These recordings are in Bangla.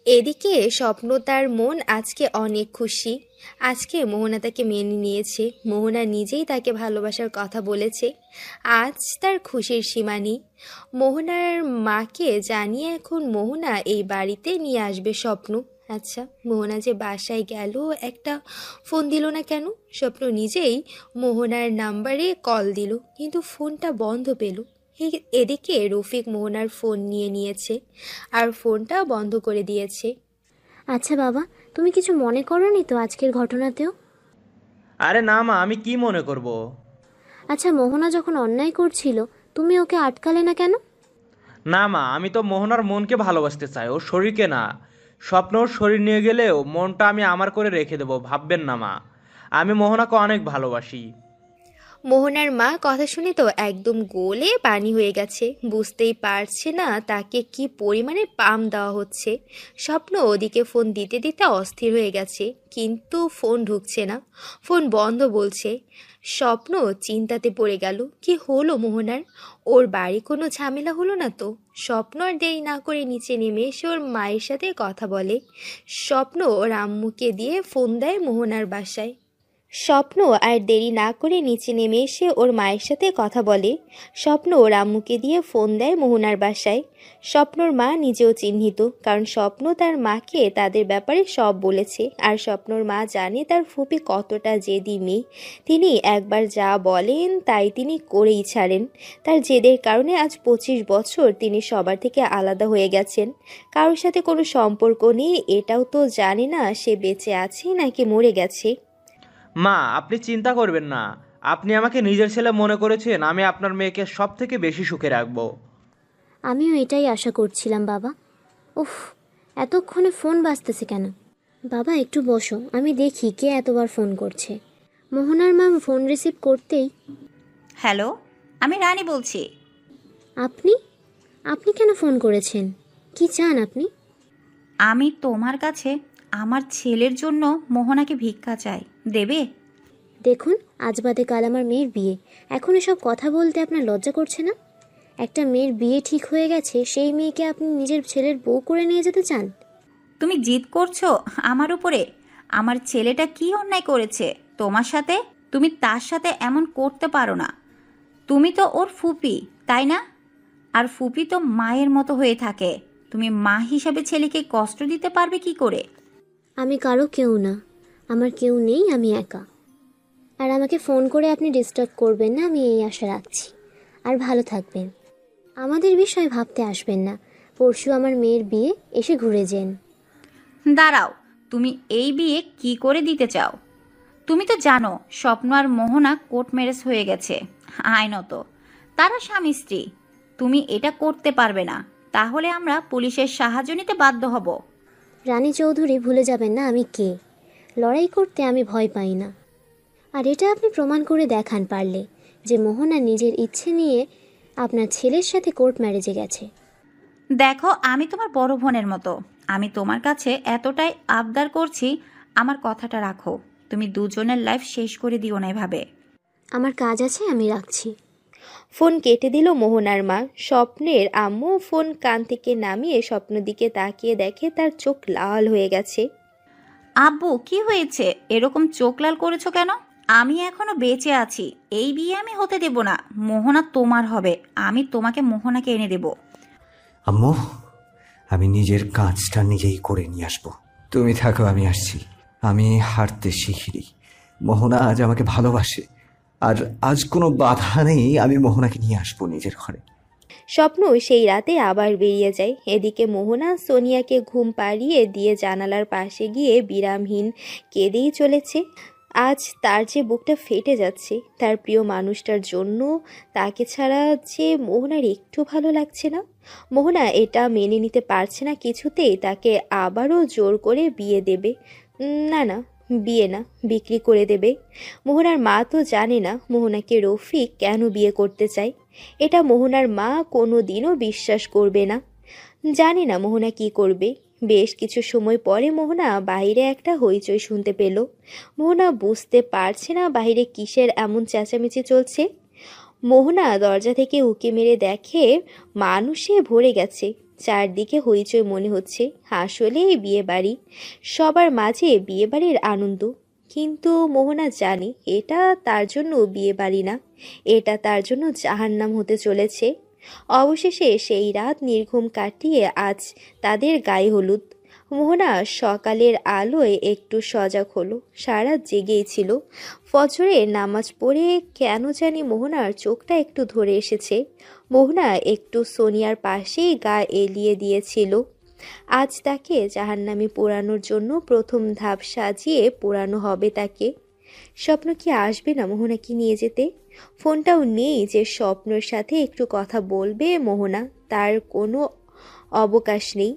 এদিকে স্বপ্ন তার মন আজকে অনেক খুশি। আজকে মোহনা তাকে মেনে নিয়েছে, মোহনা নিজেই তাকে ভালোবাসার কথা বলেছে। আজ তার খুশির সীমা নেই। মোহনার মাকে জানিয়ে এখন মোহনা এই বাড়িতে নিয়ে আসবে স্বপ্ন। আচ্ছা, মোহনা যে বাসায় গেল, একটা ফোন দিল না কেন? স্বপ্ন নিজেই মোহনার নাম্বারে কল দিল, কিন্তু ফোনটা বন্ধ পেল। এদিকে রফিক মোহনার ফোন নিয়ে নিয়েছে আর ফোনটা বন্ধ করে দিয়েছে। আচ্ছা বাবা, তুমি কিছু মনে করোনি তো আজকের ঘটনাতেও? আরে না মা, আমি কি মনে করব? আচ্ছা, মোহনা যখন অন্যায় করছিল তুমি ওকে আটকালে না কেন? না মা, আমি তো মোহনার মনকে ভালোবাসতে চাই, ওর শরীরকে না। স্বপ্ন ওর শরীর নিয়ে গেলেও মনটা আমি আমার করে রেখে দেবো, ভাববেন না মা। আমি মোহনাকে অনেক ভালোবাসি। মোহনার মা কথা শুনে তো একদম গোলে পানি হয়ে গেছে, বুঝতেই পারছে না তাকে কি পরিমাণে পাম দেওয়া হচ্ছে। স্বপ্ন ওদিকে ফোন দিতে দিতে অস্থির হয়ে গেছে, কিন্তু ফোন ঢুকছে না, ফোন বন্ধ বলছে। স্বপ্ন চিন্তাতে পড়ে গেল, কি হলো মোহনার? ওর বাড়ি কোনো ঝামেলা হলো না তো? স্বপ্ন আর দেরি না করে নিচে নেমে এসে ওর মায়ের সাথে কথা বলে। স্বপ্ন ওর আম্মুকে দিয়ে ফোন দেয় মোহনার বাসায়। স্বপ্ন আর দেরি না করে নিচে নেমে এসে ওর মায়ের সাথে কথা বলে। স্বপ্ন ওর আম্মুকে দিয়ে ফোন দেয় মোহনার বাসায়। স্বপ্নর মা নিজেও চিহ্নিত, কারণ স্বপ্ন তার মাকে তাদের ব্যাপারে সব বলেছে। আর স্বপ্নর মা জানে তার ফুপি কতটা জেদি মেয়ে। তিনি একবার যা বলেন তাই তিনি করেই ছাড়েন। তার জেদের কারণে আজ 25 বছর তিনি সবার থেকে আলাদা হয়ে গেছেন। কারোর সাথে কোনো সম্পর্ক নেই, এটাও তো জানে না সে বেঁচে আছে নাকি মরে গেছে। মা, আপনি চিন্তা করবেন না। আপনি আমাকে নিজের ছেলে মনে করেছেন, আমি আপনার মেয়েকে সব থেকে বেশি সুখে রাখবো। আমিও এটাই আশা করছিলাম বাবা। উফ, এতক্ষণে ফোন বাজতেছে কেন? বাবা একটু বসো, আমি দেখি কে এতবার ফোন করছে। মোহনার মা ফোন রিসিভ করতেই, হ্যালো, আমি রানী বলছি। আপনি আপনি কেন ফোন করেছেন? কি চান আপনি? আমি তোমার কাছে আমার ছেলের জন্য মোহনাকে ভিক্ষা চাই, দেবে? দেখুন, আজ বাদে কাল আমার মেয়ের বিয়ে, এখন এসব কথা বলতে আপনার লজ্জা করছে না? একটা মেয়ের বিয়ে ঠিক হয়ে গেছে, সেই মেয়েকে আপনি নিজের ছেলের বউ করে নিয়ে যেতে চান? তুমি জিদ করছো আমার উপরে? আমার ছেলেটা কি অন্যায় করেছে তোমার সাথে? তুমি তার সাথে এমন করতে পারো না। তুমি তো ওর ফুপি, তাই না? আর ফুপি তো মায়ের মতো হয়ে থাকে। তুমি মা হিসাবে ছেলেকে কষ্ট দিতে পারবে কি করে? আমি কারো কেউ না, আমার কেউ নেই, আমি একা। আর আমাকে ফোন করে আপনি ডিস্টার্ব করবেন না, আমি এই আশা রাখছি। আর ভালো থাকবেন, আমাদের বিষয় ভাবতে আসবেন না। পরশু আমার মেয়ের বিয়ে, এসে ঘুরে যেন। দাঁড়াও, তুমি এই বিয়ে কি করে দিতে চাও? তুমি তো জানো স্বপ্ন আর মোহনা কোর্ট ম্যারেজ হয়ে গেছে আইনত। তারা স্বামী স্ত্রী। তুমি এটা করতে পারবে না। তাহলে আমরা পুলিশের সাহায্য নিতে বাধ্য হব। রানী চৌধুরী, ভুলে যাবেন না আমি কে। লড়াই করতে আমি ভয় পাই না। আর এটা আপনি প্রমাণ করে দেখান পারলে, যে মোহনা নিজের ইচ্ছে নিয়ে আপনার ছেলের সাথে কোর্ট ম্যারেজে গেছে। দেখো, আমি তোমার বড় বোনের মতো। আমি তোমার কাছে এতটাই আবদার করছি, আমার কথাটা রাখো। তুমি দুজনের লাইফ শেষ করে দিও না এভাবে। আমার কাজ আছে, আমি রাখছি। ফোন কেটে দিল মোহনার মা। স্বপ্নের আম্মু ফোন কান থেকে নামিয়ে স্বপ্ন দিকে তাকিয়ে দেখে তার চোখ লাল হয়ে গেছে। আব্বু, কি হয়েছে? এরকম চোখ লাল করেছো কেন? আমি এখনো বেঁচে আছি। এই বিয়ে আমি হতে দেব না। মোহনা তোমার হবে। আমি তোমাকে মোহনাকে এনে দেব। আম্মু, আমি নিজের কাজটা নিজেই করে নিয়ে আসবো। তুমি থাকো, আমি আসছি। আমি হাঁটতে শিখিনি, মোহনা আজ আমাকে ভালোবাসে। আর আজ কোনো বাধা নেই, আমি মোহনাকে নিয়ে আসবো নিজের ঘরে। স্বপ্ন সেই রাতে আবার বেরিয়ে যায়। এদিকে মোহনা সোনিয়াকে ঘুম পাড়িয়ে দিয়ে জানালার পাশে গিয়ে বিরামহীন কেঁদেই চলেছে। আজ তার যে বুকটা ফেটে যাচ্ছে, তার প্রিয় মানুষটার জন্য। তাকে ছাড়া যে মোহনার একটু ভালো লাগছে না। মোহনা এটা মেনে নিতে পারছে না কিছুতেই, তাকে আবারও জোর করে বিয়ে দেবে। না না, বিয়ে না, বিক্রি করে দেবে। মোহনার মা তো জানে না মোহনাকে রফিক কেন বিয়ে করতে চায়। এটা মোহনার মা কোনো দিনও বিশ্বাস করবে না। জানি না মোহনা কি করবে। বেশ কিছু সময় পরে মোহনা বাইরে একটা হইচই শুনতে পেল। মোহনা বুঝতে পারছে না বাইরে কিসের এমন চেঁচামেচি চলছে। মোহনা দরজা থেকে উঁকি মেরে দেখে মানুষে ভরে গেছে। চারদিকে হইচই মনে হচ্ছে, আসলেই বিয়ে বাড়ি, সবার মাঝে বিয়ে বাড়ির আনন্দ। কিন্তু মোহনা জানে এটা তার জন্য বিয়ে বাড়ি না, এটা তার জন্য জাহান্নাম হতে চলেছে। অবশেষে সেই রাত নির্ঘুম কাটিয়ে আজ তাদের গায়ে হলুদ। মোহনা সকালের আলোয় একটু সজাগ হলো, সারা জেগেই ছিল। ফজরে নামাজ পড়ে কেন জানি মোহনার চোখটা একটু ধরে এসেছে। মোহনা একটু সোনিয়ার পাশেই গা এলিয়ে দিয়েছিল। আজ তাকে জাহান্নামে পোড়ানোর জন্য প্রথম ধাপ সাজিয়ে পোড়ানো হবে তাকে। স্বপ্ন কি আসবে না মোহনাকে নিয়ে যেতে? ফোনটাও নেই যে স্বপ্নর সাথে একটু কথা বলবে মোহনা, তার কোনো অবকাশ নেই।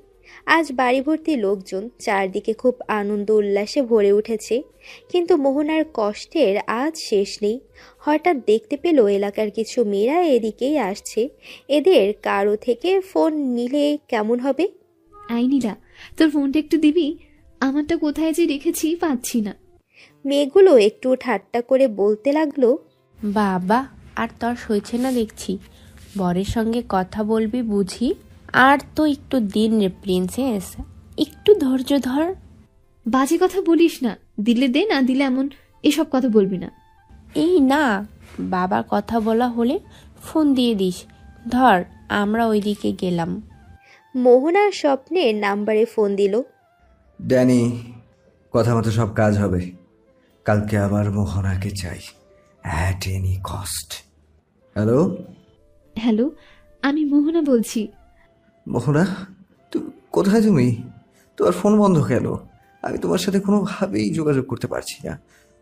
আজ বাড়ি ভর্তি লোকজন, চারদিকে খুব আনন্দ উল্লাসে ভরে উঠেছে। কিন্তু মোহনার কষ্টের আজ শেষ নেই। হঠাৎ দেখতে পেল এলাকার কিছু মেয়েরা এদিকেই আসছে। এদের কারো থেকে ফোন নিলে কেমন হবে? আইনিরা, তোর ফোনটা একটু দিবি? আমারটা কোথায় যে রেখেছি পাচ্ছি না। মেয়েগুলো একটু ঠাট্টা করে বলতে লাগলো, বাবা আর তোর সইছে না দেখছি, বরের সঙ্গে কথা বলবি বুঝি? আর তো একটু দিন রে প্রিন্সেস, একটু ধৈর্য ধর। বাজে কথা বলিস না, দিলে দে, না দিলে এমন এসব কথা বলবি না। এই না, বাবার কথা বলা হলে ফোন দিয়ে দিস। ধর, আমরা ওইদিকে গেলাম। মোহনার স্বপ্নের নাম্বারে ফোন দিল। ড্যানি, কথা মতো সব কাজ হবে। কালকে আবার মোহনাকে চাই, at any cost. Hello hello, আমি মোহনা বলছি। মোহনা, কোথায় তুমি? তোমার ফোন বন্ধ কেন? আমি তোমার সাথে কোনোভাবেই যোগাযোগ করতে পারছি না।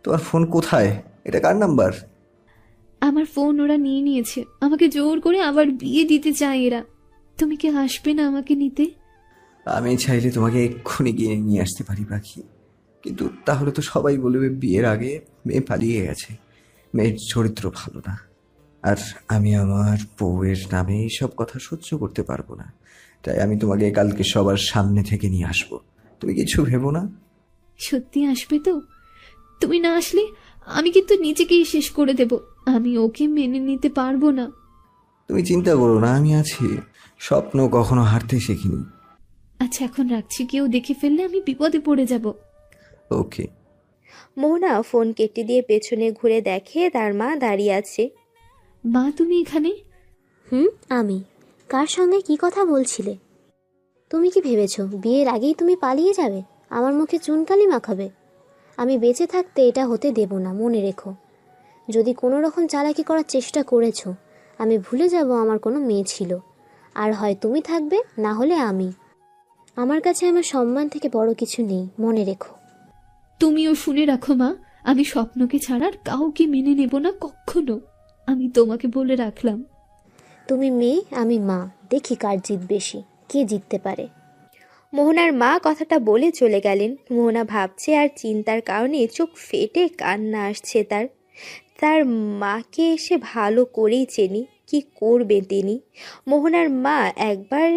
তোমার ফোন কোথায়? এটা কার নাম্বার? আমার ফোন ওরা নিয়ে নিয়েছে, আমাকে জোর করে আবার বিয়ে দিতে চায় এরা। তুমি কি আসবে না আমাকে নিতে? আমি চাইলে তোমাকে এক্ষুনি গিয়ে নিয়ে আসতে পারি পাখি, কিন্তু তাহলে তো সবাই বলবে বিয়ের আগে মেয়ে পালিয়ে গেছে, মেয়ের চরিত্র ভালো না। আর আমি আমার বউয়ের নামে এইসব কথা সহ্য করতে পারবো না। তাই আমি তোমাকে কালকে সবার সামনে থেকে নিয়ে আসবো। তুমি কিছু ভেবো না। সত্যি আসবে তো? তুমি না আসলে আমি কিন্তু নিজেকেই শেষ করে দেব। আমি ওকে মেনে নিতে পারবো না। তুমি চিন্তা করো না, আমি আছি। স্বপ্ন কখনো হারতে শিখিনি। আচ্ছা, এখন রাখছি, কেউ দেখে ফেললে আমি বিপদে পড়ে যাব। ওকে। মোহনা ফোন কেটে দিয়ে পেছনে ঘুরে দেখে তার মা দাঁড়িয়ে আছে। মা, তুমি এখানে? আমি। কার সঙ্গে কি কথা বলছিলে? তুমি কি ভেবেছো বিয়ের আগেই তুমি পালিয়ে যাবে, আমার মুখে চুনকালি মাখাবে? আমি বেঁচে থাকতে এটা হতে দেব না, মনে রেখো। যদি কোনো রকম চালাকি করার চেষ্টা করেছো, আমি ভুলে যাব আমার কোনো মেয়ে ছিল। আর হয় তুমি থাকবে, না হলে আমি। আমার কাছে আমার সম্মান থেকে বড় কিছু নেই, মনে রেখো। তুমিও শুনে রাখো মা, আমি স্বপ্নকে ছাড়ার কাউকে মেনে নেব না কখনো। আমি তোমাকে বলে রাখলাম। তুমি মেয়ে, আমি মা, দেখি কার জিত বেশি, কে জিততে পারে। মোহনার মা কথাটা বলে চলে গেলেন। মোহনা ভাবছে আর চিন্তার কারণে চোখ ফেটে কান্না আসছে তার। তার মাকে এসে ভালো করেই চেনি, কি করবে তিনি। মোহনার মা একবার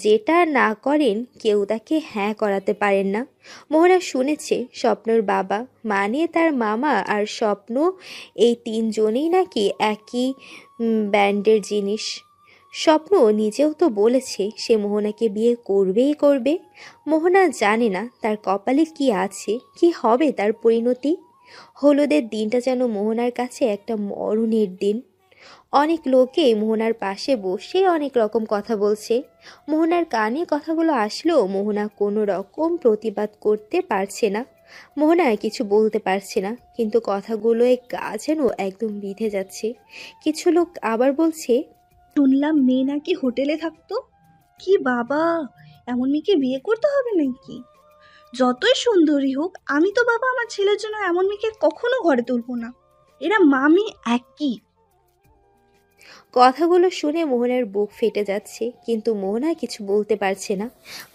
যেটা না করেন কেউ তাকে হ্যাঁ করাতে পারেন না। মোহনা শুনেছে স্বপ্নর বাবা মানে তার মামা আর স্বপ্ন, এই তিনজনেই নাকি একই ব্যান্ডের জিনিস। স্বপ্ন নিজেও তো বলেছে সে মোহনাকে বিয়ে করবেই করবে। মোহনা জানে না তার কপালে কি আছে, কি হবে তার পরিণতি। হলুদের দিনটা যেন মোহনার কাছে একটা মরণের দিন। অনেক লোকে মোহনার পাশে বসে অনেক রকম কথা বলছে। মোহনার কানে কথাগুলো আসলেও মোহনা কোনো রকম প্রতিবাদ করতে পারছে না। মোহনা কিছু বলতে পারছে না, কিন্তু কথাগুলোয় গা যেন একদম বিঁধে যাচ্ছে। কিছু লোক আবার বলছে, শুনলাম মেয়ে নাকি হোটেলে থাকতো। কি বাবা, এমন মেয়েকে বিয়ে করতে হবে নাকি? যতই সুন্দরী হোক, আমি তো বাবা আমার ছেলের জন্য এমন মেয়েকে কখনো ঘরে তুলবো না। এরা মামি একই। কথাগুলো শুনে মোহনার বুক ফেটে যাচ্ছে, কিন্তু মোহনা কিছু বলতে পারছে না।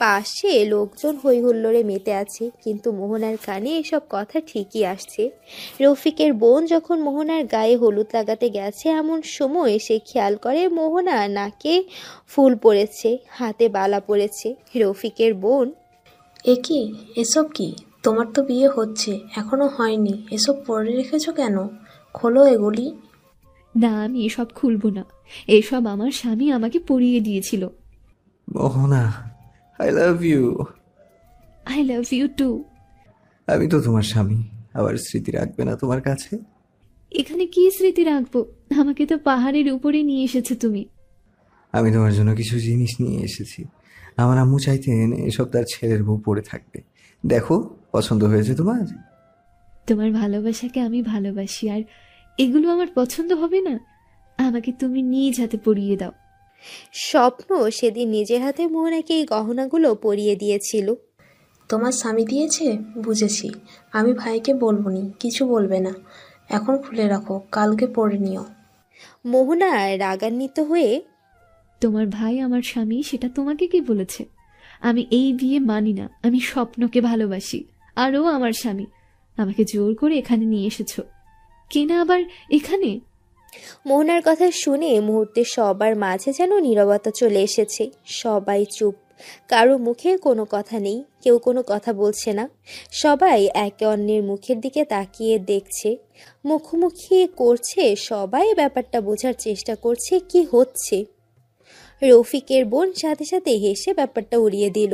পাশে লোকজন হই হুল্লোড়ে মেতে আছে, কিন্তু মোহনার কানে এসব কথা ঠিকই আসছে। রফিকের বোন যখন মোহনার গায়ে হলুদ লাগাতে গেছে এমন সময় সে খেয়াল করে মোহনা নাকে ফুল পড়েছে, হাতে বালা পড়েছে। রফিকের বোন, এ কি, এসব কি? তোমার তো বিয়ে হচ্ছে, এখনো হয়নি, এসব পরে রেখেছো কেন? খোলো এগুলি। না, আমি এসব খুলবো না। এসব আমার স্বামী আমাকে পরিয়ে দিয়েছিল। Mohona, I love you. I love you too. আমি তো তোমার স্বামী, আবার স্মৃতি রাখবে না তোমার কাছে? এখানে কি স্মৃতি রাখবো? আমাকে তো পাহাড়ের উপরে নিয়ে এসেছো তুমি। আমি তোমার জন্য কিছু জিনিস নিয়ে এসেছি। আমার আম্মু চাইতেন এসব তার ছেলের বউ পরে থাকবে। দেখো, পছন্দ হয়েছে তোমার? তোমার ভালোবাসাকে আমি ভালোবাসি, আর এগুলো আমার পছন্দ হবে না? আমাকে তুমি নিজ হাতে পরিয়ে দাও। স্বপ্ন সেদিন নিজের হাতে মোহনাকে এই গহনাগুলো পরিয়ে দিয়েছিল। তোমার স্বামী দিয়েছে? বুঝেছি। আমি ভাইকে বলবো নি, কিছু বলবে না। এখন খুলে রাখো, কালকে পরে নিও। মোহনা রাগান্বিত হয়ে, তোমার ভাই আমার স্বামী সেটা তোমাকে কে বলেছে? আমি এই বিয়ে মানি না। আমি স্বপ্নকে ভালোবাসি, আর ও আমার স্বামী। আমাকে জোর করে এখানে নিয়ে এসেছো, কেনা আবার এখানে? মোহনার কথা শুনে মুহূর্তে সবার মাঝে যেন নীরবতা চলে এসেছে। সবাই চুপ, কারো মুখে কোনো কথা নেই, কেউ কোনো কথা বলছে না। সবাই একে অন্যের মুখের দিকে তাকিয়ে দেখছে, মুখোমুখি করছে। সবাই ব্যাপারটা বোঝার চেষ্টা করছে কি হচ্ছে। রফিকের বোন সাথে সাথে হেসে ব্যাপারটা উড়িয়ে দিল।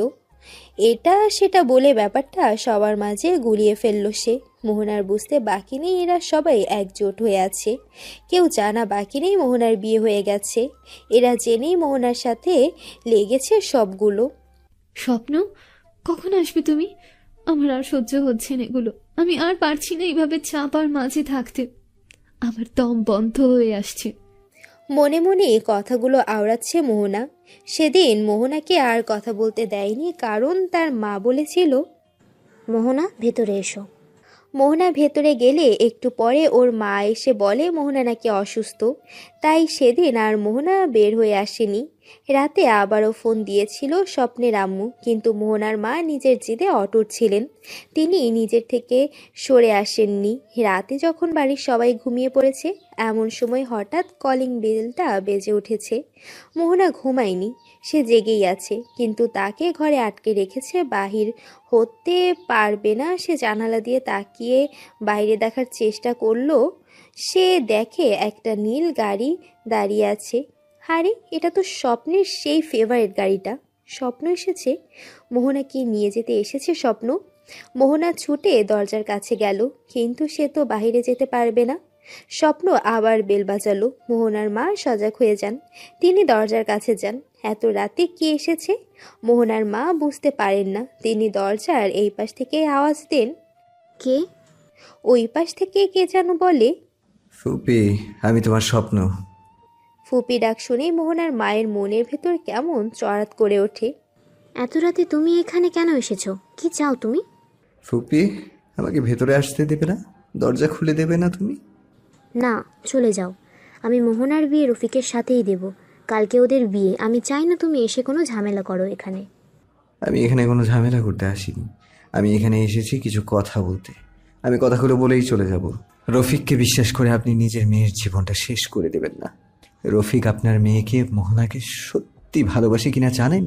এটা সেটা বলে ব্যাপারটা সবার মাঝে গুলিয়ে ফেলল সে। মোহনার বুঝতে বাকি নেই এরা সবাই একজোট হয়ে আছে। কেউ জানা বাকি নেই মোহনার বিয়ে হয়ে গেছে। এরা জেনেই মোহনার সাথে লেগেছে সবগুলো। স্বপ্ন, কখন আসবে তুমি? আমার আর সহ্য হচ্ছে না এগুলো। আমি আর পারছি না এইভাবে চাপার মাঝে থাকতে। আমার দম বন্ধ হয়ে আসছে। মনে মনে কথাগুলো আওড়াচ্ছে মোহনা। সেদিন মোহনাকে আর কথা বলতে দেয়নি, কারণ তার মা বলেছিল, মোহনা, ভেতরে এসো। মোহনা ভেতরে গেলে একটু পরে ওর মা এসে বলে মোহনা নাকি অসুস্থ। তাই সেদিন আর মোহনা বের হয়ে আসেনি। রাতে আবারও ফোন দিয়েছিল স্বপ্নের আম্মু, কিন্তু মোহনার মা নিজের জিদে অটুট ছিলেন। তিনি নিজের থেকে সরে আসেননি। রাতে যখন বাড়ির সবাই ঘুমিয়ে পড়েছে, এমন সময় হঠাৎ কলিং বেলটা বেজে উঠেছে। মোহনা ঘুমায়নি, সে জেগেই আছে, কিন্তু তাকে ঘরে আটকে রেখেছে। বাহির হতে পারবে না। সে জানালা দিয়ে তাকিয়ে বাইরে দেখার চেষ্টা করলো। সে দেখে একটা নীল গাড়ি দাঁড়িয়ে আছে। আরে, এটা তো স্বপ্নের সেই ফেভারিট গাড়িটা। স্বপ্ন এসেছে। মোহনাকে নিয়ে যেতে এসেছে স্বপ্ন। মোহনা ছুটে দরজার কাছে গেল, কিন্তু সে তো বাইরে যেতে পারবে না। স্বপ্ন আবার বেল বাজালো। মোহনার মা সজাগ হয়ে যান। তিনি দরজার কাছে যান। এত রাতে কে এসেছে মোহনার মা বুঝতে পারেন না। তিনি দরজার এই পাশ থেকে আওয়াজ দেন, কে? ওই পাশ থেকে কে যেন বলে, ফুপি, আমি তোমার স্বপ্ন। ফুপি ডাক শুনেই মোহনার মায়ের মনের ভেতর কেমন চড়াত করে ওঠে। এত রাতে তুমি এখানে কেন এসেছো? কি চাও তুমি? ফুপি, আমাকে ভেতরে আসতে দেবে না? দরজা খুলে দেবে না তুমি? না, চলে যাও। আমি মোহনার বিয়ে রফিকের সাথেই দেব। কালকে ওদের বিয়ে। আমি চাই না তুমি এসে কোনো ঝামেলা করো এখানে। আমি এখানে কোনো ঝামেলা করতে আসিনি। আমি এখানে এসেছি কিছু কথা বলতে। আমি কথাগুলো বলেই চলে যাব। রফিককে বিশ্বাস করে আপনি নিজের মেয়ের জীবনটা শেষ করে দেবেন না। রফিক আপনার মেয়েকে, মোহনাকে সত্যি ভালোবাসে কিনা জানেন?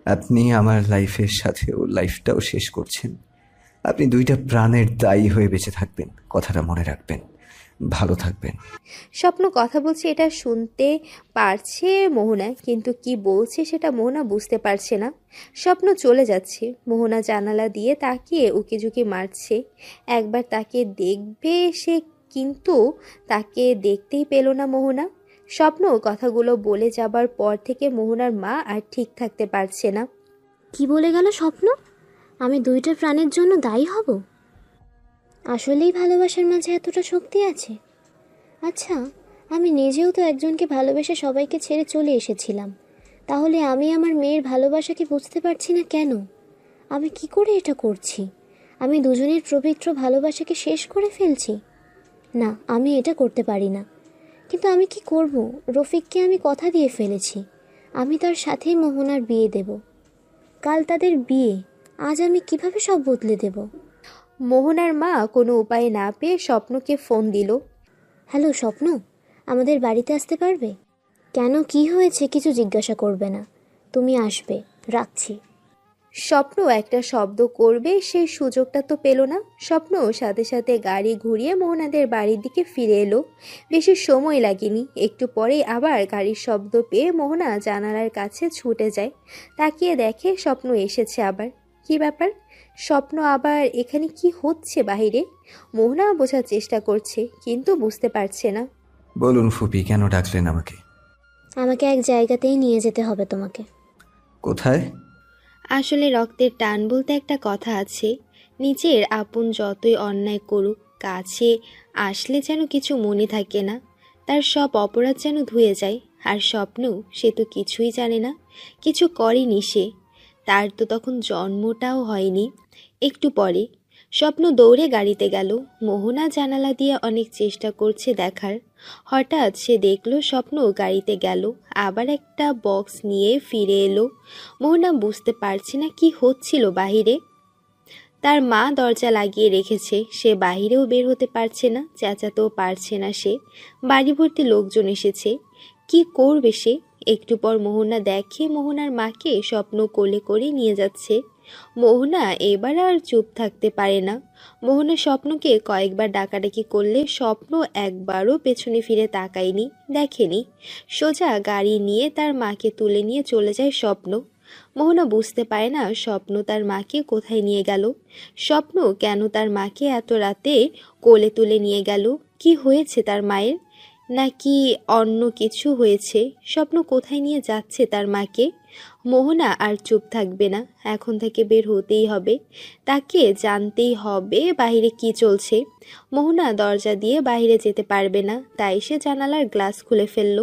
আপনি আমার লাইফের সাথে ওর লাইফটাও শেষ করছেন। আপনি দুইটা প্রাণের দায়ী হয়ে বেঁচে থাকবেন, কথাটা মনে রাখবেন। ভালো থাকবেন। স্বপ্ন কথা বলছে, এটা শুনতে পারছে মোহনা, কিন্তু কি বলছে সেটা মোহনা বুঝতে পারছে না। স্বপ্ন চলে যাচ্ছে। মোহনা জানালা দিয়ে তাকিয়ে উকিঝুঁকি মারছে। একবার তাকে দেখবে সে, কিন্তু তাকে দেখতেই পেল না মোহনা। স্বপ্ন কথাগুলো বলে যাবার পর থেকে মোহনার মা আর ঠিক থাকতে পারছে না। কি বলে গেল স্বপ্ন? আমি দুইটা প্রাণের জন্য দায়ী হব? আসলেই ভালোবাসার মাঝে এতটা শক্তি আছে? আচ্ছা, আমি নিজেও তো একজনকে ভালোবেসে সবাইকে ছেড়ে চলে এসেছিলাম। তাহলে আমি আমার মেয়ের ভালোবাসাকে বুঝতে পারছি না কেন? আমি কি করে এটা করছি? আমি দুজনের পবিত্র ভালোবাসাকে শেষ করে ফেলছি? না, আমি এটা করতে পারি না। কিন্তু আমি কি করব? রফিককে আমি কথা দিয়ে ফেলেছি। আমি তার সাথেই মোহনার বিয়ে দেব। কাল তাদের বিয়ে। আজ আমি কিভাবে সব বদলে দেব? মোহনার মা কোনো উপায় না পেয়ে স্বপ্নকে ফোন দিল। হ্যালো স্বপ্ন, আমাদের বাড়িতে আসতে পারবে? কেন, কি হয়েছে কিছু জিজ্ঞাসা করবে না, তুমি আসবে। রাখছি। স্বপ্ন একটা শব্দ করবে সেই সুযোগটা তো পেল না। স্বপ্ন সাথে সাথে গাড়ি ঘুরিয়ে মোহনাদের বাড়ির দিকে ফিরে এলো। বেশি সময় লাগেনি, একটু পরেই আবার গাড়ির শব্দ পেয়ে মোহনা জানালার কাছে ছুটে যায়। তাকিয়ে দেখে স্বপ্ন এসেছে আবার। কি ব্যাপার, স্বপ্ন আবার এখানে কি হচ্ছে বাহিরে? মোহনা বোঝার চেষ্টা করছে কিন্তু বুঝতে পারছে না। বলুন ফুপি, কেন ডাকলেন আমাকে? আমাকে এক জায়গাতেই নিয়ে যেতে হবে তোমাকে। কোথায়? আসলে রক্তের টান বলতে একটা কথা আছে। নিজের আপন যতই অন্যায় করুক, কাছে আসলে যেন কিছু মনে থাকে না, তার সব অপরাধ যেন ধুয়ে যায়। আর স্বপ্ন, সে তো কিছুই জানে না, কিছু করেনি সে, তার তো তখন জন্মটাও হয়নি। একটু পরে স্বপ্ন দৌড়ে গাড়িতে গেল। মোহনা জানালা দিয়ে অনেক চেষ্টা করছে দেখার। হঠাৎ সে দেখল স্বপ্ন গাড়িতে গেল, আবার একটা বক্স নিয়ে ফিরে এলো। মোহনা বুঝতে পারছে না কি হচ্ছিল বাহিরে। তার মা দরজা লাগিয়ে রেখেছে, সে বাহিরেও বের হতে পারছে না, চেঁচাতেও পারছে না সে। বাড়ি ভর্তি লোকজন এসেছে, কি করবে সে? একটু পর মোহনা দেখে মোহনার মাকে স্বপ্ন কোলে করে নিয়ে যাচ্ছে। মোহনা এবার আর চুপ থাকতে পারে না। মোহনা স্বপ্নকে কয়েকবার ডাকাডাকি করলে স্বপ্ন একবারও পেছনে ফিরে তাকায়নি, দেখেনি। সোজা গাড়ি নিয়ে তার মাকে তুলে নিয়ে চলে যায় স্বপ্ন। মোহনা বুঝতে পারে না স্বপ্ন তার মাকে কোথায় নিয়ে গেল। স্বপ্ন কেন তার মাকে এত রাতে কোলে তুলে নিয়ে গেল? কি হয়েছে তার মায়ের? নাকি অন্য কিছু হয়েছে? স্বপ্ন কোথায় নিয়ে যাচ্ছে তার মাকে? মোহনা আর চুপ থাকবে না, এখন থেকে বের হতেই হবে, তাকে জানতেই হবে বাইরে কি চলছে। মোহনা দরজা দিয়ে বাইরে যেতে পারবে না, তাই সে জানালার গ্লাস খুলে ফেলল।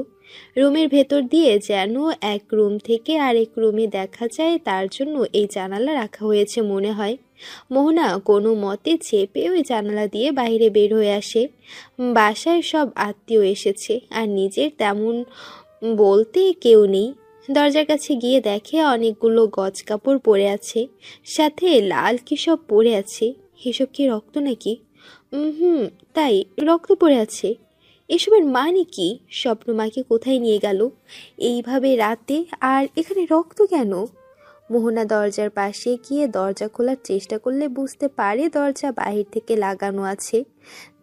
রুমের ভেতর দিয়ে যেন এক রুম থেকে আরেক রুমে দেখা যায়, তার জন্য এই জানালা রাখা হয়েছে মনে হয়। মোহনা কোনো মতে চেপে ওই জানালা দিয়ে বাইরে বের হয়ে আসে। বাসায় সব আত্মীয় এসেছে, আর নিজের তেমন বলতে কেউ নেই। দরজার কাছে গিয়ে দেখে অনেকগুলো গজ কাপড় পরে আছে, সাথে লাল কি সব পরে আছে। এসব কি রক্ত নাকি? তাই, রক্ত পড়ে আছে। এসবের মানে কি? স্বপ্ন মাকে কোথায় নিয়ে গেল এইভাবে রাতে, আর এখানে রক্ত কেন? মোহনা দরজার পাশে গিয়ে দরজা খোলার চেষ্টা করলে বুঝতে পারে দরজা বাহির থেকে লাগানো আছে,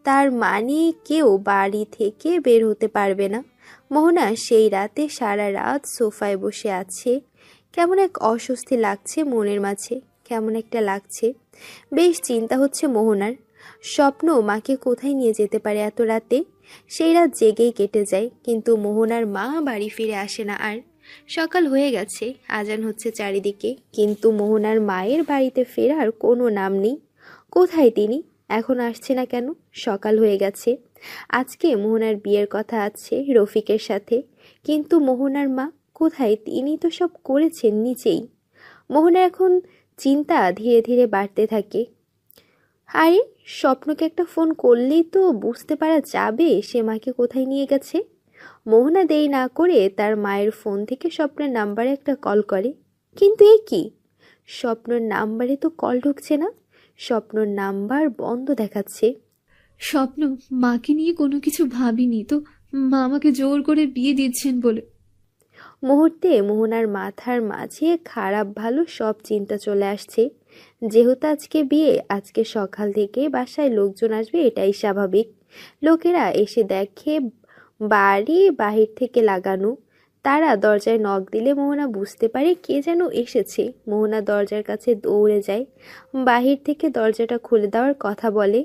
তার মানে কেউ বাড়ি থেকে বের হতে পারবে না। মোহনা সেই রাতে সারা রাত সোফায় বসে আছে। কেমন এক অস্বস্তি লাগছে মনের মাঝে, কেমন একটা লাগছে। বেশ চিন্তা হচ্ছে মোহনার, স্বপ্ন মাকে কোথায় নিয়ে যেতে পারে এত রাতে। সেই রাত জেগেই কেটে যায়, কিন্তু মোহনার মা বাড়ি ফিরে আসে না আর। সকাল হয়ে গেছে, আজান হচ্ছে চারিদিকে, কিন্তু মোহনার মায়ের বাড়িতে ফেরার কোনো নাম নেই। কোথায় তিনি? এখন আসছে না কেন? সকাল হয়ে গেছে। আজকে মোহনার বিয়ের কথা আছে রফিকের সাথে, কিন্তু মোহনার মা কোথায়? তিনি তো সব করেছেন নিজেই। মোহনার এখন চিন্তা ধীরে ধীরে বাড়তে থাকে। আরে, স্বপ্নকে একটা ফোন করলেই তো বুঝতে পারা যাবে সে মাকে কোথায় নিয়ে গেছে। মোহনা দেরি না করে তার মায়ের ফোন থেকে স্বপ্নের নাম্বারে একটা কল করে, কিন্তু এ কি, স্বপ্নের নাম্বারে তো কল ঢুকছে না, স্বপ্নর নাম্বার বন্ধ দেখাচ্ছে। স্বপ্ন, মাকে নিয়ে কোনো কিছু ভাবিনি তো, মা আমাকে জোর করে বিয়ে দিচ্ছেন বলে। মুহূর্তে মোহনার মাথার মাঝে খারাপ ভালো সব চিন্তা চলে আসছে। যেহেতু আজকে বিয়ে, আজকে সকাল থেকে বাসায় লোকজন আসবে, এটাই স্বাভাবিক। লোকেরা এসে দেখে বাড়ি বাহির থেকে লাগানো। তারা দরজায় নক দিলে মোহনা বুঝতে পারে কে যেন এসেছে। মোহনা দরজার কাছে দৌড়ে যায়, বাহির থেকে দরজাটা খুলে দেওয়ার কথা বলে।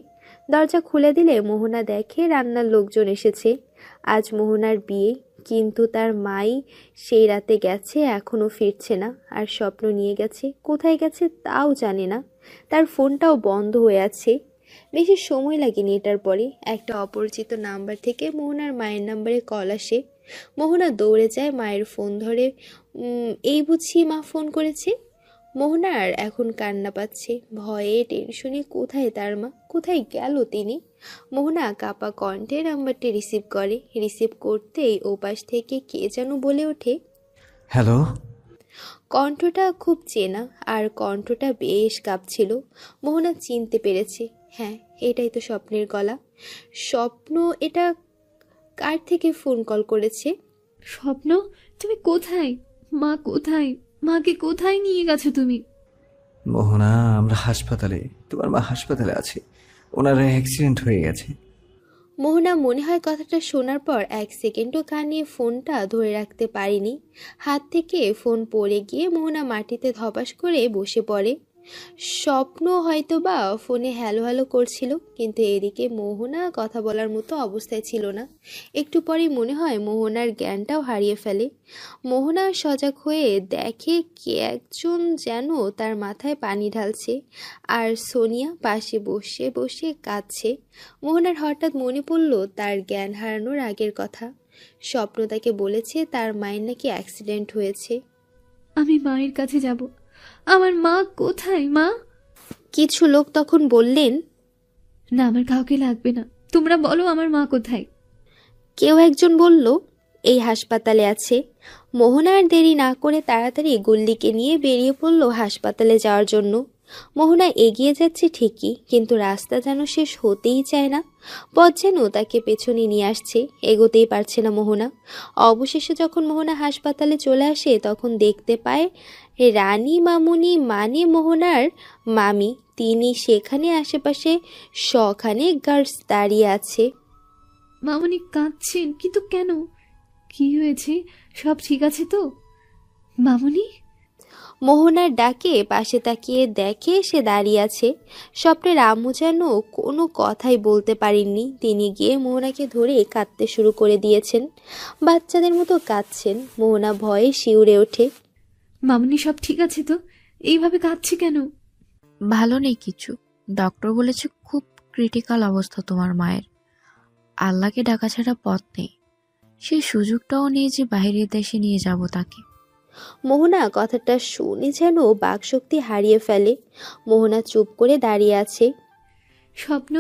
দরজা খুলে দিলে মোহনা দেখে রান্নার লোকজন এসেছে। আজ মোহনার বিয়ে, কিন্তু তার মাই সেই রাতে গেছে, এখনও ফিরছে না। আর স্বপ্ন নিয়ে গেছে, কোথায় গেছে তাও জানে না। তার ফোনটাও বন্ধ হয়ে আছে। বেশি সময় লাগেনি, এটার পরে একটা অপরিচিত নাম্বার থেকে মোহনার মায়ের নাম্বারে কল আসে। মোহনা দৌড়ে যায়, মায়ের ফোন ধরে। এই বুঝি মা ফোন করেছে। মোহনার এখন কান্না পাচ্ছে, ভয়ে টেনশনে। কোথায় তার মা, কোথায় গেল তিনি? মোহনা কাপা কণ্ঠে নাম্বারটি রিসিভ করে। রিসিভ করতেই ওপাশ থেকে কে যেন বলে ওঠে, হ্যালো। কণ্ঠটা খুব চেনা, আর কণ্ঠটা বেশ কাঁপছিল। মোহনা চিনতে পেরেছে, হ্যাঁ, এটাই তো স্বপ্নের গলা। স্বপ্ন এটা কার থেকে ফোন কল করেছে? স্বপ্ন, তুমি কোথায়? মা কোথায়? মাকে কোথায় নিয়ে গেছো তুমি? মোহনা, আমরা হাসপাতালে, তোমার মা হাসপাতালে আছে, ওনার অ্যাক্সিডেন্ট হয়ে গেছে। মোহনা মনে হয় কথাটা শোনার পর 1 সেকেন্ডও কানিয়ে ফোনটা ধরে রাখতে পারেনি। হাত থেকে ফোন পড়ে গিয়ে মোহনা মাটিতে ধপাস করে বসে পড়ে। স্বপ্ন হয়তো বা ফোনে হ্যালো হ্যালো করছিল, কিন্তু এদিকে মোহনা কথা বলার মতো অবস্থায় ছিল না। একটু পরেই মনে হয় মোহনার জ্ঞানটাও হারিয়ে ফেলে। মোহনা সজাগ হয়ে দেখে কে একজন যেন তার মাথায় পানি ঢালছে, আর সোনিয়া পাশে বসে বসে কাঁদছে। মোহনার হঠাৎ মনে পড়ল তার জ্ঞান হারানোর আগের কথা। স্বপ্ন তাকে বলেছে তার মায়ের নাকি অ্যাক্সিডেন্ট হয়েছে। আমি মায়ের কাছে যাব। আমার মা কোথায়? মা! কিছু লোক তখন বললেন, না, আমার কাউকে লাগবে না, তোমরা বলো আমার মা কোথায়। কেউ একজন বলল, এই হাসপাতালে আছে। মোহনা আর দেরি না করে তাড়াতাড়ি গুল্লিকে নিয়ে বেরিয়ে পড়ল হাসপাতালে যাওয়ার জন্য। মোহনা এগিয়ে যাচ্ছে ঠিকই, কিন্তু রাস্তা যেন শেষ হতেই চায় না। পথ যেন তাকে পেছনে নিয়ে আসছে, এগোতেই পারছে না মোহনা। অবশেষে যখন মোহনা হাসপাতালে চলে আসে তখন দেখতে পায় রানী মামুনি, মানে মোহনার মামি, তিনি সেখানে আশেপাশে শখানেক গার্ডস দাঁড়িয়ে আছে। মামনি কাঁদছেন, কিন্তু কেন? কি হয়েছে? সব ঠিক আছে তো মামনি? মোহনার ডাকে পাশে তাকিয়ে দেখে সে দাঁড়িয়ে আছে। স্বপ্নের আম্মু যেন কোনো কথাই বলতে পারেননি, তিনি গিয়ে মোহনাকে ধরে কাঁদতে শুরু করে দিয়েছেন। বাচ্চাদের মতো কাঁদছেন। মোহনা ভয়ে শিউরে ওঠে। মামনি সব ঠিক আছে তো? এইভাবে কাঁদছে কেন? ভালো নেই কিছু, ডক্টর বলেছে খুব ক্রিটিক্যাল অবস্থা তোমার মায়ের। আল্লাহকে ডাকা ছাড়া পথ নেই, সেই সুযোগটাও নিয়ে যে বাইরের দেশে নিয়ে যাব তাকে। মোহনা কথাটা শুনে যেন বাকশক্তি হারিয়ে ফেলে। মোহনা চুপ করে দাঁড়িয়ে আছে। স্বপ্ন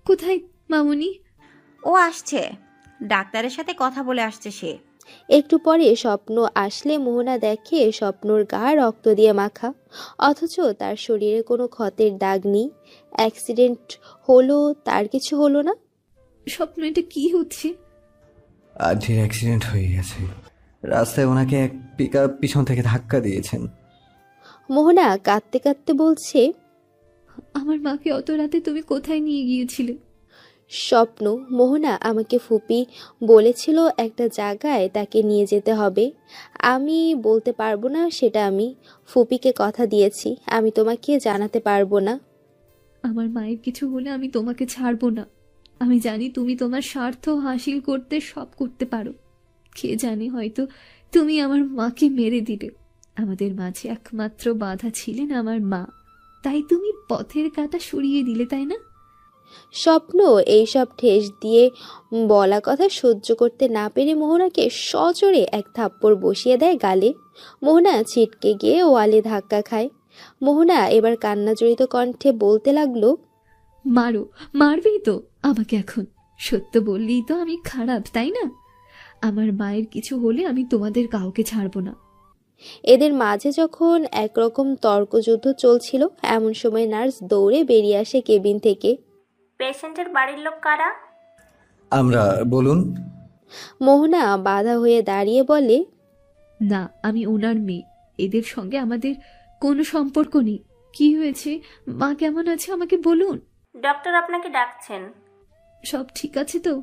কোথায় মামনি? ও আসছে, ডাক্তারের সাথে কথা বলে আসছে সে। একটু পরে স্বপ্ন আসলে মোহনা দেখে স্বপ্নর গা রক্ত দিয়ে মাখা, অথচ তার শরীরে কোনো ক্ষতের দাগ নেই। অ্যাক্সিডেন্ট হলো, তার কিছু হলো না। স্বপ্ন, এটা কি হচ্ছে? আন্টির অ্যাক্সিডেন্ট হয়ে গেছে, রাস্তায় ওনাকে এক পিকআপ পিছন থেকে ধাক্কা দিয়েছেন। মোহনা কাঁদতে কাঁদতে বলছে, আমার মাকে অত রাতে তুমি কোথায় নিয়ে গিয়েছিলে? স্বপ্ন, মোহনা আমাকে ফুপি বলেছিল একটা জায়গায় তাকে নিয়ে যেতে হবে। আমি বলতে পারবো না সেটা, আমি ফুপিকে কথা দিয়েছি, আমি তোমাকে জানাতে পারবো না। আমার মায়ের কিছু হলে আমি তোমাকে ছাড়বো না। আমি জানি তুমি তোমার স্বার্থ হাসিল করতে সব করতে পারো। কে জানে, হয়তো তুমি আমার মাকে মেরে দিলে। আমাদের মাঝে একমাত্র বাধা ছিলেন আমার মা, তাই তুমি পথের কাঁটা সরিয়ে দিলে, তাই না? স্বপ্ন এইসব ঠেস দিয়ে বলা কথা সহ্য করতে না পেরে মোহনাকে সজোরে এক থাপ্পড় বসিয়ে দেয় গালে। মোহনা ছিটকে গিয়ে ওয়ালে ধাক্কা খায়। মোহনা এবার কান্নাজড়িত কণ্ঠে বলতে লাগলো, মারো, মারবেই তো আমাকে এখন। সত্য বললেই তো আমি খারাপ, তাই না? আমার মায়ের কিছু হলে আমি তোমাদের কাউকে ছাড়বো না। এদের মাঝে যখন একরকম তর্কযুদ্ধ চলছিল, এমন সময় নার্স দৌড়ে বেরিয়ে আসে কেবিন থেকে। পেশেন্টের বাড়ির লোক কারা? আমরা, বলুন। মোহনা বাধা হয়ে দাঁড়িয়ে বলে, না, আমি ওনার মেয়ে, এদের সঙ্গে আমাদের কোনো সম্পর্ক নেই। কি হয়েছে? মা কেমন আছে আমাকে বলুন। ডক্টর আপনাকে ডাকছেন। সব ঠিক আছে তো?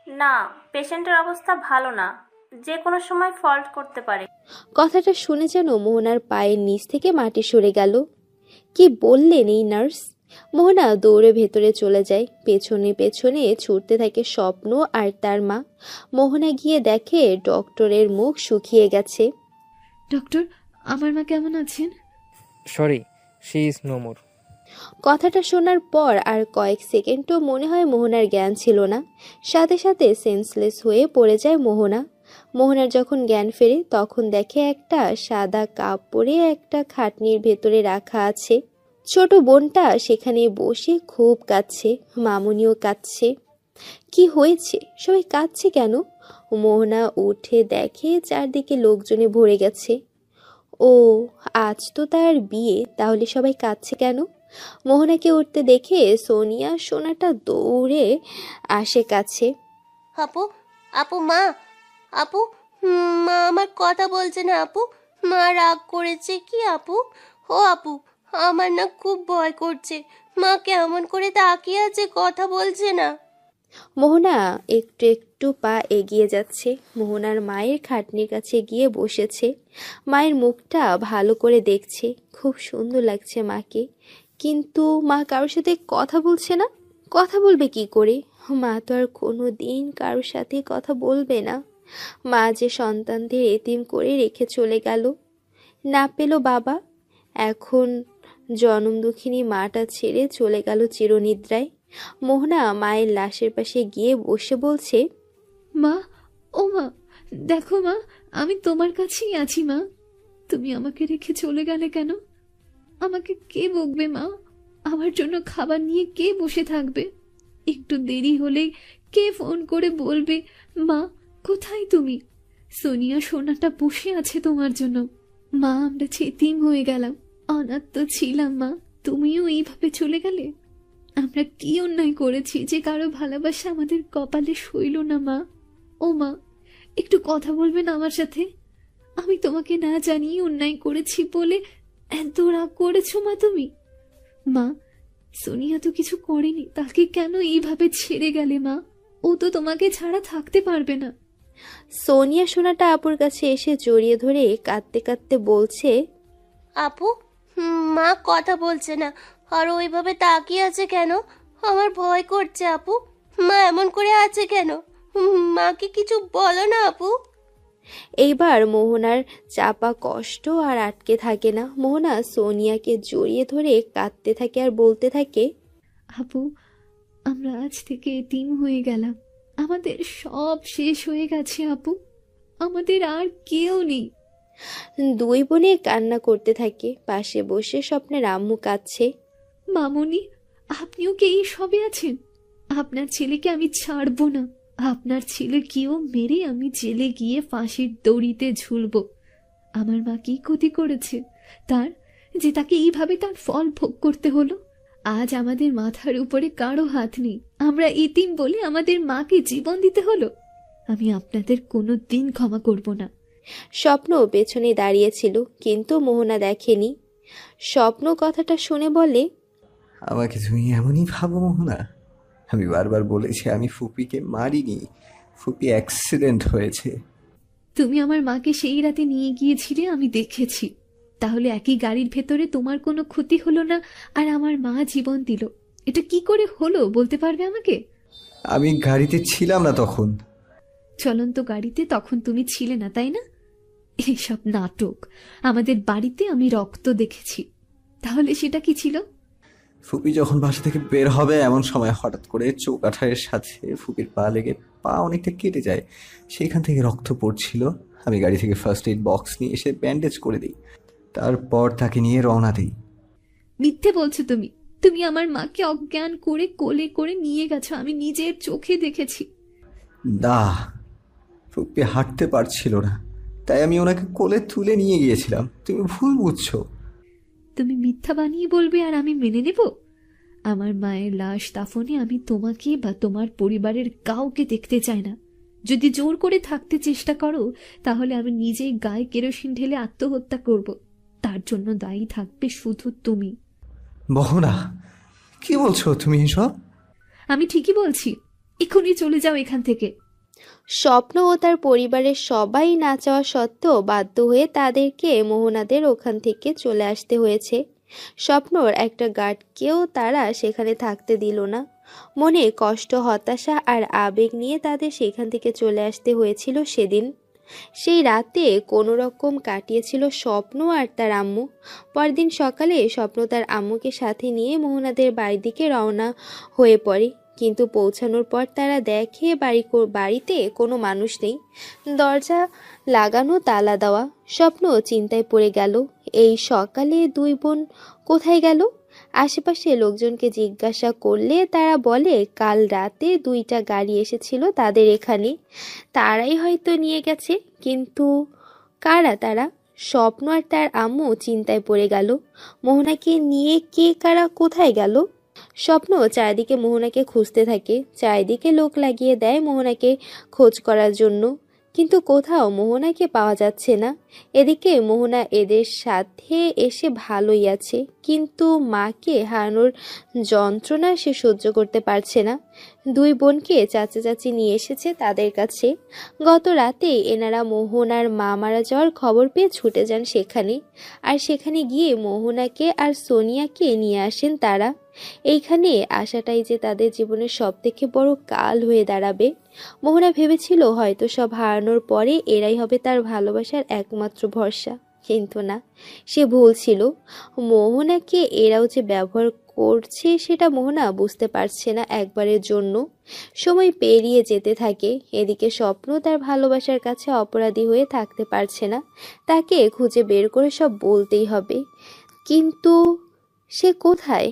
না, পেশেন্টের অবস্থা ভালো না, যে কোনো সময় ফল্ট করতে পারে। কথাটা শুনে যেন মোহনার পায়ের নিচ থেকে মাটি সরে গেল। কি বললেন এই নার্স? মোহনা দৌড়ে ভেতরে চলে যায়। পেছনে পেছনে ছুটতে থাকে স্বপ্ন আর তার মা। মোহনা গিয়ে দেখে ডক্টরের মুখ শুকিয়ে গেছে। ডক্টর, আমার মা কেমন আছেন? Sorry, she is no more. কথাটা শোনার পর আর কয়েক সেকেন্ডও মনে হয় মোহনার জ্ঞান ছিল না। সাথে সাথে সেন্সলেস হয়ে পড়ে যায় মোহনা। মোহনার যখন জ্ঞান ফেরে তখন দেখে একটা সাদা কাপড়ে একটা খাটনির ভেতরে রাখা আছে। ছোট বোনটা সেখানে বসে খুব কাঁদছে, মামুনিও কাঁদছে। কি হয়েছে? সবাই কাঁদছে কেন? মোহনা উঠে দেখে চারদিকে লোকজনে ভরে গেছে। ও, আজ তো তার বিয়ে, তাহলে সবাই কাঁদছে কেন? মোহনাকে উঠতে দেখে সোনিয়া সোনাটা দৌড়ে আসে কাছে। আপু, আপু, মা, আপু, মা আমার কথা বলছে না আপু, মা রাগ করেছে কি আপু? ও আপু, আমার না খুব ভয় করছে। মা কেমন করে তাকিয়ে আছে, কথা বলছে না। মোহনা একটু একটু পা এগিয়ে যাচ্ছে। মোহনার মায়ের খাটনির কাছে গিয়ে বসেছে। মায়ের মুখটা ভালো করে দেখছে। খুব সুন্দর লাগছে মাকে, কিন্তু মা কারোর সাথে কথা বলছে না। কথা বলবে কি করে? মা তো আর কোনো দিন কারোর সাথে কথা বলবে না। মা যে সন্তানদের এতিম করে রেখে চলে গেল, না পেল বাবা, এখন জনম দুঃখিনী মাটা ছেড়ে চলে গেল চিরনিদ্রায়। মোহনা মায়ের লাশের পাশে গিয়ে বসে বলছে, মা, ও মা, দেখো মা, আমি তোমার কাছেই আছি মা। তুমি আমাকে রেখে চলে গেলে কেন? আমাকে কে বকবে মা? আমার জন্য খাবার নিয়ে কে বসে থাকবে? একটু দেরি হলেই কে ফোন করে বলবে, মা কোথায় তুমি? সোনিয়া সোনাটা বসে আছে তোমার জন্য। মা, আমরা এতিম হয়ে গেলাম, অনাথ তো ছিলাম মা, তুমিও এইভাবে চলে গেলে। আমরা কি অন্যায় করেছি যে কারো ভালোবাসা আমাদের কপালে সইল না মা? ও মা, একটু কথা বলবেন আমার সাথে? আমি তোমাকে না জানিয়ে অন্যায় করেছি বলে এত রাগ করেছো মা তুমি? মা, সোনিয়া তো কিছু করেনি, তাকে কেন এইভাবে ছেড়ে গেলে মা? ও তো তোমাকে ছাড়া থাকতে পারবে না। সোনিয়া সোনাটা আপুর কাছে এসে জড়িয়ে ধরে কাঁদতে কাঁদতে বলছে, আপু, মা কথা বলছে না, আর ওইভাবে তাকিয়ে আছে কেন? আমার ভয় করছে আপু। মা এমন করে আছে কেন? মাকে কিছু বলো না আপু। এইবার মোহনার চাপা কষ্ট আর আটকে থাকে না। মোহনা সোনিয়াকে জড়িয়ে ধরে কাঁদতে থাকে আর বলতে থাকে, আপু, আমরা আজ থেকে এতিম হয়ে গেলাম। আমাদের সব শেষ হয়ে গেছে আপু, আমাদের আর কেউ নেই। দুই বোনে কান্না করতে থাকে। পাশে বসে স্বপ্নের আম্মু কাঁদছে। মামুনি, আপনিও কি এই সবে আছেন? আপনার ছেলেকে আমি ছাড়বো না। আপনার ছেলেকেও মেরে আমি জেলে গিয়ে ফাঁসির দড়িতে ঝুলব। আমার মা কি ক্ষতি করেছে তার, যে তাকে এইভাবে তার ফল ভোগ করতে হলো? আজ আমাদের মাথার উপরে কারো হাত নেই, আমরা এতিম বলে আমাদের মাকে জীবন দিতে হলো। আমি আপনাদের কোনো দিন ক্ষমা করব না। স্বপ্ন পেছনে দাঁড়িয়েছিল, কিন্তু মোহনা দেখেনি। স্বপ্ন কথাটা শুনে বলে, আমাকে তুমি এমনই ভাবো মোহনা? আমি বারবার বলেছি আমি ফুপিকে মারিনি, ফুপি অ্যাক্সিডেন্ট হয়েছে। তুমি আমার মাকে সেই রাতে নিয়ে গিয়েছিলে, আমি দেখেছি। তাহলে একই গাড়ির ভেতরে তোমার কোনো ক্ষতি হলো না আর আমার মা জীবন দিল। এটা কি করে হলো বলতে পারবে আমাকে? আমি গাড়িতে ছিলাম না তখন। চলন্ত গাড়িতে তখন তুমি ছিলে না, তাই না? এইসব নাটক। আমাদের বাড়িতে আমি রক্ত দেখেছি। তাহলে সেটা কি ছিল? ফুপি যখন বাসা থেকে বের হবে এমন সময় হঠাৎ করে চৌকাঠায়ের সাথে ফুপির পা লেগে পা অনেকটা কেটে যায়। সেইখান থেকে রক্ত পড়ছিল। আমি গাড়ি থেকে ফার্স্ট এইড বক্স নিয়ে এসে ব্যান্ডেজ করে দিই, তারপর তাকে নিয়ে রওনা দিই। মিথ্যে বলছো তুমি। তুমি আমার মাকে অজ্ঞান করে কোলে করে নিয়ে গেছো, আমি নিজের চোখে দেখেছি। দা, ফুপি হাঁটতে পারছিল না, তাই আমি ওনাকে কোলে তুলে নিয়ে গিয়েছিলাম। তুমি ভুল বুঝছো। তুমি মিথ্যা বানিয়ে বলবে আর আমি মেনে নেব? আমার মায়ের লাশ দাফনে আমি তোমাকে বা তোমার পরিবারের কাউকে দেখতে চাই না। যদি জোর করে থাকতে চেষ্টা করো তাহলে আমি নিজেই গায়ে কেরোসিন ঢেলে আত্মহত্যা করব। তার জন্য দায়ী থাকবে শুধু তুমি। মোহনা, কি বলছো তুমি এসব? আমি ঠিকই বলছি, এখনই চলে যাও এখান থেকে। স্বপ্ন ও তার পরিবারের সবাই না চাওয়া সত্ত্বেও বাধ্য হয়ে তাদেরকে মোহনাদের ওখান থেকে চলে আসতে হয়েছে। স্বপ্নর একটা গার্ডকেও তারা সেখানে থাকতে দিল না। মনে কষ্ট, হতাশা আর আবেগ নিয়ে তাদের সেখান থেকে চলে আসতে হয়েছিল সেদিন। সেই রাতে কোনো রকম কাটিয়েছিল স্বপ্ন আর তার আম্মু। পরদিন সকালে স্বপ্ন তার আম্মুকে সাথে নিয়ে মোহনাদের বাড়ির দিকে রওনা হয়ে পড়ে, কিন্তু পৌঁছানোর পর তারা দেখে বাড়িতে কোনো মানুষ নেই, দরজা লাগানো, তালা দেওয়া। স্বপ্ন চিন্তায় পড়ে গেল, এই সকালে দুই বোন কোথায় গেল? আশেপাশে লোকজনকে জিজ্ঞাসা করলে তারা বলে কাল রাতে 2টা গাড়ি এসেছিল তাদের এখানে, তারাই হয়তো নিয়ে গেছে। কিন্তু কারা তারা? স্বপ্ন আর তার আম্মু চিন্তায় পড়ে গেল, মোহনাকে নিয়ে কে কারা কোথায় গেল? স্বপ্ন চারিদিকে মোহনাকে খুঁজতে থাকে, চারিদিকে লোক লাগিয়ে দেয় মোহনাকে খোঁজ করার জন্য, কিন্তু কোথাও মোহনাকে পাওয়া যাচ্ছে না। এদিকে মোহনা এদের সাথে এসে ভালোই আছে, কিন্তু মাকে হারানোর যন্ত্রণা সে সহ্য করতে পারছে না। দুই বোনকে চাচা চাচি নিয়ে এসেছে তাদের কাছে। গত রাতে এনারা মোহনার মা মারা যাওয়ার খবর পেয়ে ছুটে যান সেখানে, আর সেখানে গিয়ে মোহনাকে আর সোনিয়াকে নিয়ে আসেন তারা। এইখানে আসাটাই যে তাদের জীবনের সব থেকে বড় কাল হয়ে দাঁড়াবে। মোহনা ভেবেছিল হয়তো সব হারানোর পরে এরাই হবে তার ভালোবাসার একমাত্র ভরসা, কিন্তু না, সে ভুল ছিল। মোহনাকে এরাও যে ব্যবহার করছে সেটা মোহনা বুঝতে পারছে না একবারের জন্য। সময় পেরিয়ে যেতে থাকে, এদিকে স্বপ্ন তার ভালোবাসার কাছে অপরাধী হয়ে থাকতে পারছে না। তাকে খুঁজে বের করে সব বলতেই হবে, কিন্তু সে কোথায়?